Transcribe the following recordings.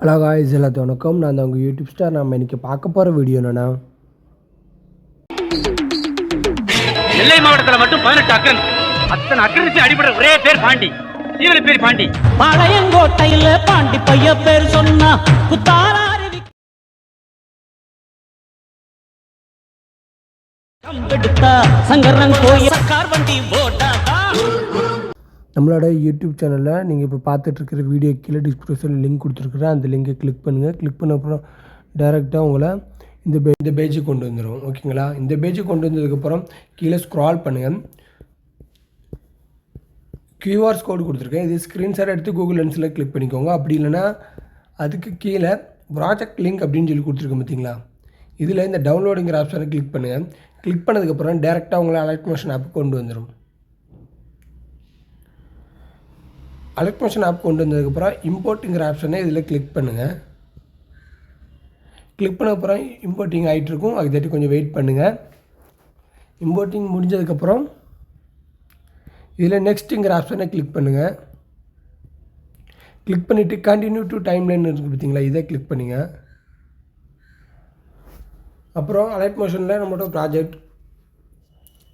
Hello guys, எல்லாத்துக்கும் வணக்கம். நான் தான் உங்கள் யூடியூப் ஸ்டார். நம்ம இன்றைக்கி பார்க்க போகிற வீடியோ என்னென்னா, நெல்லை மாவட்டத்தில் மட்டும் 18 அக்கன். அத்தனை அக்கனுக்கு அடிபடுற ஒரே பேர் பாண்டி. இவரு பேர் பாண்டி. பாளையங்கோட்டையில் பாண்டி பைய பேர் சொன்னா குத்தாராரி கம்பெடுத்தா சங்கரன் கோயில் சர்க்கார் வண்டி போட்டா. நம்மளோட யூடியூப் சேனலில் நீங்கள் இப்போ பார்த்துட்ருக்கிற வீடியோ கீழே டிஸ்கிரிப்ஷனில் லிங்க் கொடுத்துருக்குறேன். அந்த லிங்கை கிளிக் பண்ணுங்கள். கிளிக் பண்ண அப்புறம் டேரெக்டாக உங்களை இந்த பேஜுக்கு கொண்டு வந்துடும். ஓகேங்களா? இந்த பேஜுக்கு கொண்டு வந்ததுக்கப்புறம் கீழே ஸ்க்ரால் பண்ணுங்கள். கியூஆர் கோடு கொடுத்துருக்கேன். இது ஸ்க்ரீன்ஷாட் எடுத்து கூகுள் லென்ஸில் கிளிக் பண்ணிக்கோங்க. அப்படி இல்லைனா அதுக்கு கீழே ப்ராஜெக்ட் லிங்க் அப்படின்னு சொல்லி கொடுத்துருக்கேன் பார்த்தீங்களா? இதில் இந்த டவுன்லோடுங்கிற ஆப்ஷனை கிளிக் பண்ணுங்கள். கிளிக் பண்ணதுக்கப்புறம் டேரெக்டாக உங்களை அலர்ட் மோஷன் ஆப் கொண்டு வந்துடும். அலர்ட் மோஷன் ஆப் கொண்டு வந்ததுக்கப்புறம் இம்போர்ட்டுங்கிற ஆப்ஷனை இதில் கிளிக் பண்ணுங்கள். கிளிக் பண்ண அப்புறம் இம்போர்ட்டிங் ஆகிட்டுருக்கும். அதுக்கு கொஞ்சம் வெயிட் பண்ணுங்கள். இம்போர்ட்டிங் முடிஞ்சதுக்கப்புறம் இதில் நெக்ஸ்ட்டுங்கிற ஆப்ஷனை கிளிக் பண்ணுங்கள். கிளிக் பண்ணிவிட்டு கண்டினியூ டு டைம் லைன் இருக்குது பார்த்தீங்களா? இதை கிளிக் பண்ணுங்கள். அப்புறம் அலர்ட் மோஷனில் நம்மளோட ப்ராஜெக்ட்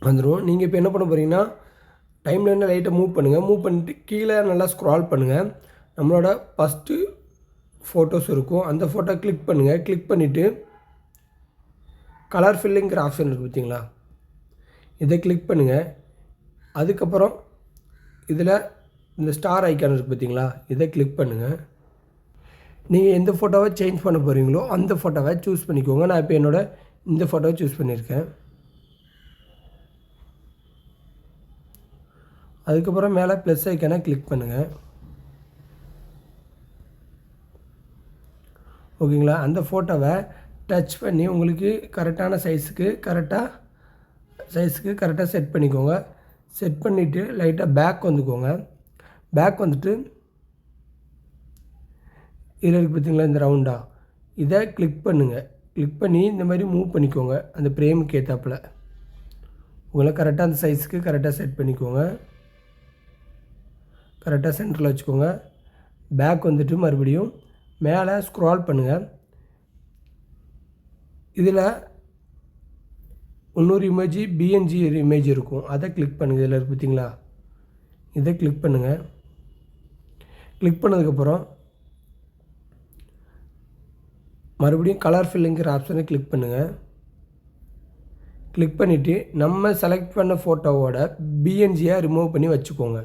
வந்துடும். நீங்கள் இப்போ என்ன பண்ண போகிறீங்கன்னா, டைம் லைனில் லைட்டாக மூவ் பண்ணுங்கள். மூவ் பண்ணிவிட்டு கீழே நல்லா ஸ்க்ரால் பண்ணுங்கள். நம்மளோட ஃபஸ்ட்டு ஃபோட்டோஸ் இருக்கும். அந்த ஃபோட்டோ கிளிக் பண்ணுங்கள். கிளிக் பண்ணிவிட்டு கலர் ஃபில்லிங்கிற ஆப்ஷன் இருக்குது பார்த்தீங்களா? இதை கிளிக் பண்ணுங்கள். அதுக்கப்புறம் இதில் இந்த ஸ்டார் ஐக்கான் இருக்குது பார்த்தீங்களா? இதை கிளிக் பண்ணுங்கள். நீங்கள் எந்த ஃபோட்டோவை சேஞ்ச் பண்ண போகிறீங்களோ அந்த ஃபோட்டோவை சூஸ் பண்ணிக்கோங்க. நான் இப்போ இந்த ஃபோட்டோவை சூஸ் பண்ணியிருக்கேன். அதுக்கப்புறம் மேலே ப்ளஸ் ஐக்கானை கிளிக் பண்ணுங்கள். ஓகேங்களா? அந்த ஃபோட்டோவை டச் பண்ணி உங்களுக்கு கரெக்டான சைஸுக்கு கரெக்டாக செட் பண்ணிக்கோங்க. செட் பண்ணிவிட்டு லைட்டாக பேக் வந்துக்கோங்க. பேக் வந்துட்டு இதில் இருக்குது பார்த்தீங்களா? இந்த ரவுண்டாக இதை கிளிக் பண்ணுங்கள். கிளிக் பண்ணி இந்த மாதிரி மூவ் பண்ணிக்கோங்க. அந்த ஃப்ரேமுக்கு ஏற்றாப்பில் உங்களை கரெக்டாக அந்த சைஸுக்கு கரெக்டாக செட் பண்ணிக்கோங்க. கரெக்டாக சென்டரில் வச்சுக்கோங்க. பேக் வந்துட்டு மறுபடியும் மேலே ஸ்க்ரால் பண்ணுங்கள். இதில் இன்னொரு பிஎன்ஜி இமேஜ் இருக்கும். அதை கிளிக் பண்ணுங்கள். இதில் இருக்குது பார்த்தீங்களா? இதை கிளிக் பண்ணுங்கள். கிளிக் பண்ணதுக்கப்புறம் மறுபடியும் கலர் ஃபில்லிங்கிற ஆப்ஷனை கிளிக் பண்ணுங்கள். கிளிக் பண்ணிவிட்டு நம்ம செலக்ட் பண்ண ஃபோட்டோவோட பிஎன்ஜியை ரிமூவ் பண்ணி வச்சுக்கோங்க.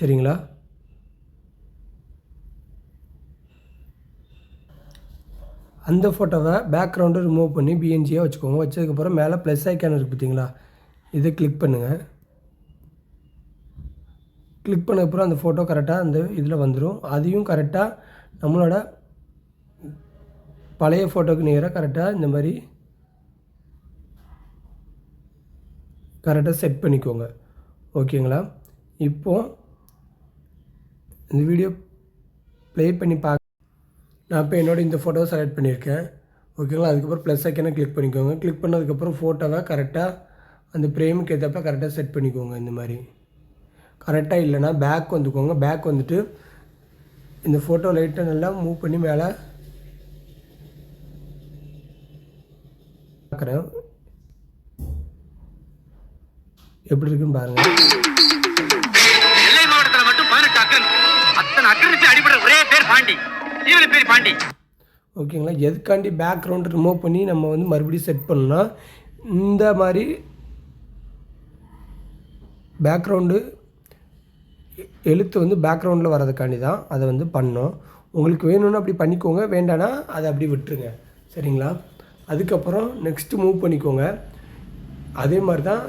சரிங்களா? அந்த ஃபோட்டோவை பேக்ரவுண்டை ரிமூவ் பண்ணி பிஎன்ஜியாக வச்சுக்கோங்க. வச்சதுக்கப்புறம் மேலே ப்ளஸ் ஐக்கான் இருக்குது பார்த்தீங்களா? இதை கிளிக் பண்ணுங்கள். கிளிக் பண்ணதுக்கப்புறம் அந்த ஃபோட்டோ கரெக்டாக அந்த இதில் வந்துடும். அதையும் கரெக்டாக நம்மளோட பழைய ஃபோட்டோக்கு நேராக கரெக்டாக இந்த மாதிரி கரெக்டாக செட் பண்ணிக்கோங்க. ஓகேங்களா? இப்போது இந்த வீடியோ ப்ளே பண்ணி நான் இப்போ இந்த ஃபோட்டோவை செலக்ட் பண்ணியிருக்கேன். ஓகேங்களா? அதுக்கப்புறம் ப்ளஸ் ஐக்கானை கிளிக் பண்ணிக்கோங்க. கிளிக் பண்ணதுக்கப்புறம் ஃபோட்டோவை கரெக்டாக அந்த ஃப்ரேமுக்கு ஏற்றப்ப கரெக்டாக செட் பண்ணிக்கோங்க. இந்த மாதிரி கரெக்டாக இல்லைனா பேக் வந்துக்கோங்க. பேக் வந்துட்டு இந்த ஃபோட்டோ லைட்டாக நல்லா மூவ் பண்ணி மேலே பார்க்குறேன். எப்படி இருக்குன்னு பாருங்கள். நெல்லை மாவட்டத்தில் மட்டும் 18 அக்கன். அத்தனை அக்கனுக்கு அடிபடுற ஒரே பேர் பாண்டி. இவரு பேர் பாண்டி. ஓகேங்களா? எதுக்காண்டி பேக்ரவுண்டு ரிமூவ் பண்ணி நம்ம மறுபடியும் செட் பண்ணோம்னா, இந்த மாதிரி பேக்ரவுண்டு எழுத்து பேக்ரவுண்டில் வர்றதுக்காண்டி தான் அதை பண்ணோம். உங்களுக்கு வேணும்னு அப்படி பண்ணிக்கோங்க. வேண்டானா அதை அப்படி விட்டுருங்க. சரிங்களா? அதுக்கப்புறம் நெக்ஸ்ட்டு மூவ் பண்ணிக்கோங்க. அதே மாதிரி தான்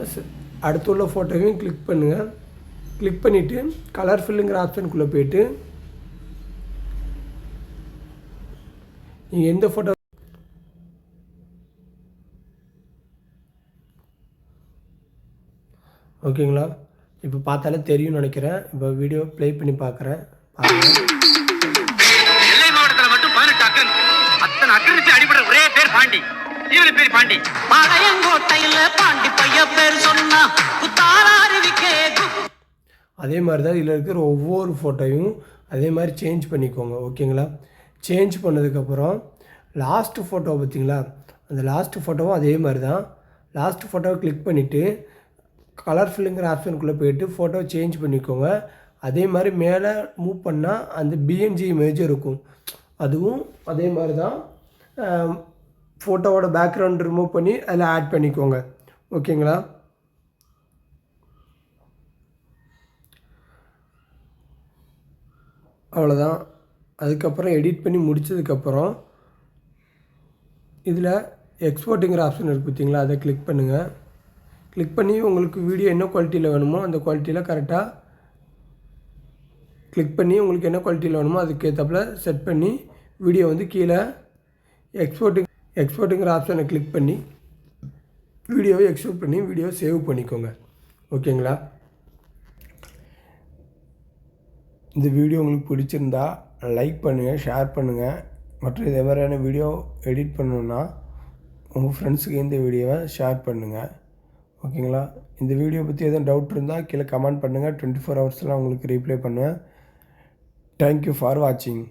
அடுத்துள்ள ஃபோட்டோவையும் கிளிக் பண்ணுங்கள். கிளிக் பண்ணிவிட்டு கலர் ஃபில்லுங்கிற ஆப்ஷனுக்குள்ளே போய்ட்டு நீங்கள் எந்த ஃபோட்டோ ஓகேங்களா? இப்போ பார்த்தாலே தெரியும்னு நினைக்கிறேன். இப்போ வீடியோ ப்ளே பண்ணி பார்க்குறேன். நெல்லை மாவட்டத்தில் மட்டும் 18 அக்கன். அத்தனை அக்கனுக்கு அடிபடுற ஒரே பேர் பாண்டி. இவரு பேர் பாண்டி. பாளையங்கோட்டையில் பாண்டி பைய பேர் சொன்னா குத்தாராரிவிக்கே. அதே மாதிரி தான் இதில் இருக்கிற ஒவ்வொரு ஃபோட்டோயும் அதே மாதிரி சேஞ்ச் பண்ணிக்கோங்க. ஓகேங்களா? சேஞ்ச் பண்ணதுக்கப்புறம் லாஸ்ட்டு ஃபோட்டோ பார்த்திங்களா, அந்த லாஸ்ட்டு ஃபோட்டோவும் அதே மாதிரி தான். லாஸ்ட்டு ஃபோட்டோவை கிளிக் பண்ணிவிட்டு கலர் ஃபில்லுங்கிற ஆப்ஷனுக்குள்ளே போய்ட்டு ஃபோட்டோவை சேஞ்ச் பண்ணிக்கோங்க. அதே மாதிரி மேலே மூவ் பண்ணால் அந்த பிஎன்ஜி இமேஜ் இருக்கும். அதுவும் அதே மாதிரி தான். ஃபோட்டோவோட பேக்ரவுண்ட் ரிமூவ் பண்ணி அதில் ஆட் பண்ணிக்கோங்க. ஓகேங்களா? அவ்வளோதான். அதுக்கப்புறம் எடிட் பண்ணி முடித்ததுக்கப்புறம் இதில் எக்ஸ்போர்ட்டுங்கிற ஆப்ஷன் இருக்குது பார்த்தீங்களா, அதை கிளிக் பண்ணுங்கள். கிளிக் பண்ணி உங்களுக்கு வீடியோ என்ன குவாலிட்டியில் வேணுமோ அந்த குவாலிட்டியில் கரெக்டாக கிளிக் பண்ணி உங்களுக்கு என்ன குவாலிட்டியில் வேணுமோ அதுக்கேற்றப்பில் செட் பண்ணி வீடியோ வந்து கீழே எக்ஸ்போர்ட்டுங்கிற ஆப்ஷனை கிளிக் பண்ணி வீடியோவை எக்ஸ்போர்ட் பண்ணி வீடியோவை சேவ் பண்ணிக்கோங்க. ஓகேங்களா? இந்த வீடியோ உங்களுக்கு பிடிச்சிருந்தா லைக் பண்ணுங்கள், ஷேர் பண்ணுங்கள். மற்றும் இதே மாதிரியான வீடியோ எடிட் பண்ணணுன்னா உங்கள் ஃப்ரெண்ட்ஸுக்கு இந்த வீடியோவை ஷேர் பண்ணுங்கள். ஓகேங்களா? இந்த வீடியோ பற்றி எதுவும் டவுட் இருந்தால் கீழே கமெண்ட் பண்ணுங்கள். 24 ஹவர்ஸ்லாம் உங்களுக்கு ரீப்ளை பண்ணுவேன். தேங்க்யூ ஃபார் வாட்சிங்.